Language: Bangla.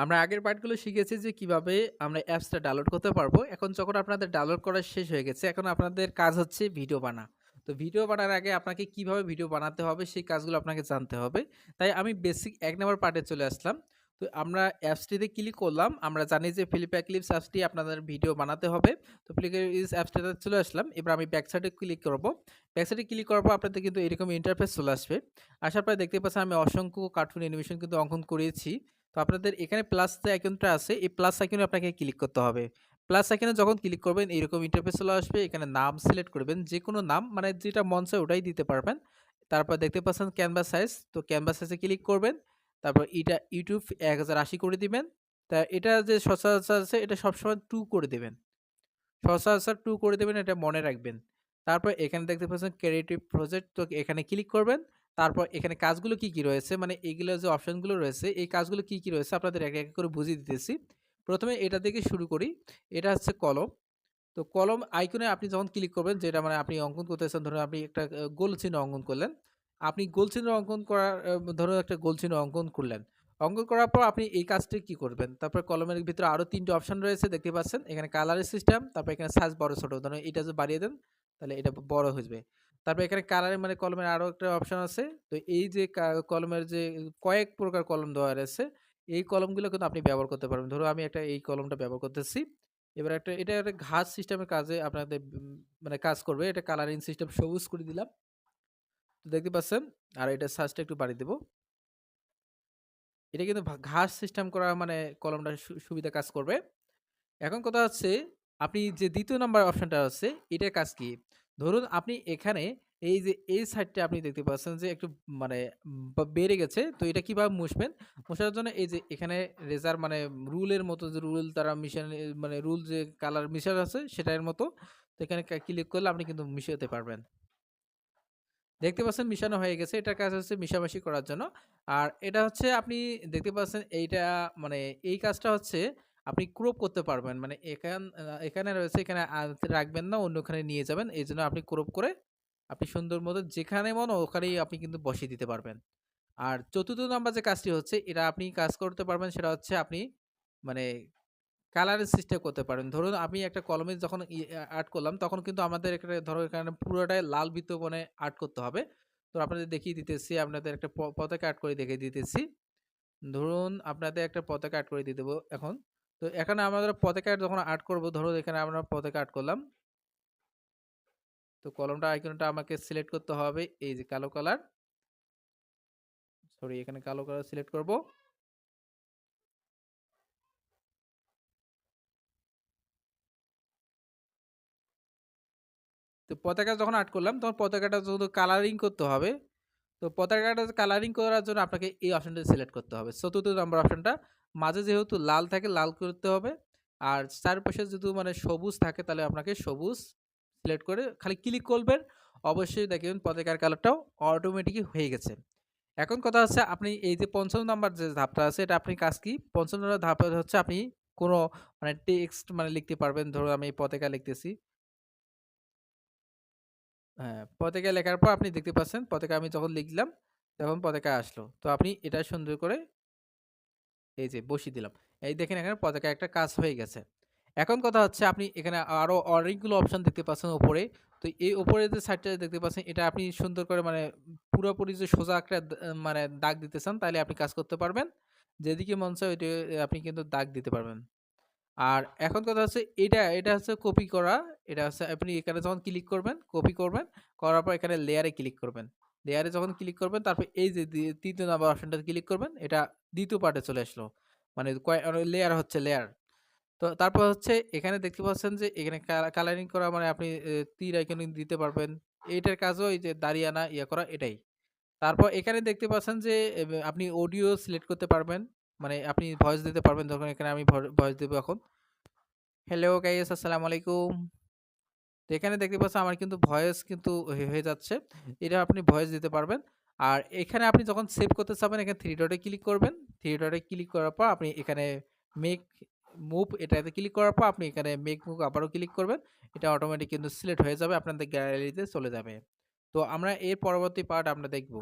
আমরা আগের পার্টগুলো শিখেছি যে কিভাবে আমরা অ্যাপসটা ডাউনলোড করতে পারবো। এখন যখন আপনাদের ডাউনলোড করা শেষ হয়ে গেছে, এখন আপনাদের কাজ হচ্ছে ভিডিও বানা। তো ভিডিও বানার আগে আপনাকে কিভাবে ভিডিও বানাতে হবে সেই কাজগুলো আপনাকে জানতে হবে। তাই আমি বেসিক ১ নাম্বার পার্টে চলে আসলাম। তো আমরা অ্যাপসটিতে ক্লিক করলাম। আমরা জানি যে ফিলিপা ক্লিপস অ্যাপসটি আপনাদের ভিডিও বানাতে হবে। তো ফিলিপা ক্লিপস অ্যাপসটাতে চলে আসলাম। এবার আমি ব্যাক সাইডে ক্লিক করব। ব্যাক সাইডে ক্লিক করার পর আপনাদের কিন্তু এরকম ইন্টারফেস চলে আসবে। আসার পরে দেখতে পাচ্ছেন আমি অসংখ্য কার্টুন অ্যানিমেশন কিন্তু অঙ্কন করিয়েছি। তো আপনাদের এখানে প্লাস যে আইকনটা আছে এই প্লাস আইকনে আপনাকে ক্লিক করতে হবে। প্লাস আইকনে যখন ক্লিক করবেন এইরকম ইন্টারফেস চলে আসবে। এখানে নাম সিলেক্ট করবেন। যেকোনো নাম মানে যেটা মন চায় ওটাই দিতে পারবেন। তারপর দেখতে পাচ্ছেন ক্যানভাস সাইজ। তো ক্যানভাস সাইজে ক্লিক করবেন। তারপর এটা ইউটিউব ১০৮০ করে দিবেন। তা এটা যে সচরাচর আছে এটা সবসময় 2 করে দিবেন। সচরাচর 2 করে দেবেন এটা মনে রাখবেন। তারপর এখানে দেখতে পাচ্ছেন ক্রিয়েটিভ প্রজেক্ট তো এখানে ক্লিক করবেন। তারপর এখানে কাজগুলো কি, কি রয়েছে মানে এগুলো যে অপশনগুলো রয়েছে এই কাজগুলো কি, কি রয়েছে আপনাদের এক, এক করে বুঝিয়ে দিতেছি। ১ম এ এটা থেকে শুরু করি। এটা হচ্ছে কলম। তো কলম আইকনে আপনি যখন ক্লিক করবেন যেটা মানে আপনি অঙ্কন করতেছেন ধরুন আপনি একটা গোল চিহ্ন অঙ্কন করলেন। আপনি গোল চিহ্ন অঙ্কন করার ধরুন একটা গোল চিহ্ন অঙ্কন করলেন। অঙ্কন করার পর আপনি এই কাজটি কি করবেন? তারপর কলমের ভিতরে আরো ৩ টে অপশন রয়েছে দেখতে পাচ্ছেন। এখানে কালারের সিস্টেম, তারপর এখানে সাইজ বড় ছোট। ধরুন এটা যদি বাড়িয়ে দেন তাহলে এটা বড় হয়ে যাবে। তারপর এখানে কালারের মানে কলমের আরো একটা অপশন আছে। তো এই যে কলমের যে কয়েক প্রকার কলম দেওয়া রয়েছে, এই কলমগুলো কিন্তু আপনি ব্যবহার করতে পারবেন। ধরুন আমি একটা এই কলমটা ব্যবহার করতেছি। এবার এটা একটা ঘাস সিস্টেমের কাজে আপনাদের মানে কাজ করবে। এটা কালারিং সিস্টেম সবুজ করে দিলাম। তো দেখতে পাচ্ছেন। আর এটার সাইজটা একটু বাড়িয়ে দেব। এটা কিন্তু ঘাস সিস্টেম করা মানে কলমটা সুবিধা কাজ করবে। এখন কথা হচ্ছে আপনি যে ২য় নাম্বার অপশনটা আছে এটার কাজ কি? ধরুন আপনি এখানে এই যে এই সাইডটা আপনি দেখতে পাচ্ছেন যে একটু মানে বেড়ে গেছে। তো এটা কিভাবে মুছবেন? মোছার জন্য এই যে এখানে রেজার মানে রুলের মতো যে রুল তারা মিশানো মানে রুল যে কালার মিশানো আছে সেটার মতো। তো এখানে ক্লিক করলে আপনি কিন্তু মিশাতে পারবেন। দেখতে পাচ্ছেন মিশানো হয়ে গেছে। এটার কাজ হচ্ছে মিশামাশি করার জন্য। আর এটা হচ্ছে আপনি দেখতে পাচ্ছেন এইটা মানে এই কাজটা হচ্ছে আপনি ক্রপ করতে পারবেন। মানে এখানে রয়েছে এখানে রাখবেন না অন্যখানে নিয়ে যাবেন। এজন্য আপনি ক্রপ করে আপনি সুন্দর মতো যেখানে মন ওখানেই আপনি কিন্তু বসিয়ে দিতে পারবেন। আর ৪র্থ নাম্বার যে কাজটি হচ্ছে এটা আপনি কাজ করতে পারবেন সেটা হচ্ছে আপনি মানে কালারের সিস্টেম করতে পারেন। ধরুন আমি একটা কলমে যখন আর্ট করলাম তখন কিন্তু আমাদের এখানে ধরো এখানে পুরোটাই লাল বৃত্তবনে আর্ট করতে হবে। তো আপনাদের দেখিয়ে দিতেছি, আপনাদের একটা পতাকা আর্ট করে দেখিয়ে দিতেছি। ধরুন আপনাদের একটা পতাকা আর্ট করে দিয়ে দেবো এখন। তো এখানে আমাদের পতাকা যখন আর্ট করব ধরুন এখানে আমরা পতাকা আর্ট করলাম। তো কলমটা আইকনটা আমাকে সিলেক্ট করতে হবে এই যে কালো কালার। সরি এখানে কালো কালার সিলেক্ট করব। তো পতাকা যখন আর্ট করলাম তখন পতাকাটা শুধু কালারিং করতে হবে। তো পতাকাটা কালারিং করার জন্য আপনাকে এই অপশনটা সিলেক্ট করতে হবে। ৪র্থ নাম্বার অপশনটা মাঝে যেহেতু লাল থাকে লাল করতে হবে। আর চারপাশে যদি মানে সবুজ থাকে তাহলে আপনাকে সবুজ সিলেক্ট করে খালি ক্লিক করবেন। অবশ্যই দেখবেন পতাকার কালারটাও অটোমেটিকই হয়ে গেছে। এখন কথা হচ্ছে আপনি এই যে ৫ম নাম্বার যে ধাপটা আছে এটা আপনি কাজ কি? ৫ম নাম্বার ধাপটা হচ্ছে আপনি কোনো মানে টেক্সট মানে লিখতে পারবেন। ধরুন আমি পতাকা লিখতেছি। হ্যাঁ, পতাকা লেখার পর আপনি দেখতে পাচ্ছেন পতাকা আমি যখন লিখলাম তখন পতাকা আসলো। তো আপনি এটা সুন্দর করে এই যে বসিয়ে দিলাম। এই দেখেন এখানে পতাকা একটা কাজ হয়ে গেছে। এখন কথা হচ্ছে আপনি এখানে আরো অনেকগুলো অপশন দেখতে পাচ্ছেন উপরে। তো এই উপরে যে সাইডটা দেখতে পাচ্ছেন এটা আপনি সুন্দর করে মানে পুরোপুরি যে সোজা একটা মানে দাগ দিতে চান তাইলে আপনি কাজ করতে পারবেন। যেদিকে মন চায় ওইটা আপনি কিন্তু দাগ দিতে পারবেন। আর এখন কথা হচ্ছে এটা হচ্ছে কপি করা। এটা হচ্ছে আপনি এখানে যখন ক্লিক করবেন, কপি করবেন। করার পর এখানে লেয়ারে ক্লিক করবেন। লেয়ারে যখন ক্লিক করবেন তারপর এই যে ৩য় নাম্বার অপশনটাতে ক্লিক করবেন। এটা ২য় পার্টে চলে আসলো। মানে লেয়ার হচ্ছে লেয়ার। তো তারপর হচ্ছে এখানে দেখতে পাচ্ছেন যে এখানে কালারিং করা মানে আপনি তীর আইকন দিতে পারবেন। এইটার কাজও এই যে দাড়ি আনা ইয়ে করা এটাই। তারপর এখানে দেখতে পাচ্ছেন যে আপনি অডিও সিলেক্ট করতে পারবেন। মানে আপনি ভয়েস দিতে পারবেন। ধরুন এখানে আমি ভয়েস দিব এখন। হ্যালো গাইস আসসালামু আলাইকুম। তো এখানে দেখতে পাচ্ছেন আমার কিন্তু ভয়েস কিন্তু হয়ে যাচ্ছে। এটা আপনি ভয়েস দিতে পারবেন। আর এখানে আপনি যখন সেভ করতে চাবেন এখানে 3 ডটে ক্লিক করবেন। 3 ডটে ক্লিক করার পর আপনি এখানে মেক মুভ এটাতে ক্লিক করার পর আপনি এখানে মেক মুভ আবারও ক্লিক করবেন। এটা অটোমেটিক কিন্তু সিলেক্ট হয়ে যাবে আপনাদের গ্যালারিতে চলে যাবে। তো আমরা এর পরবর্তী পার্ট আমরা দেখব।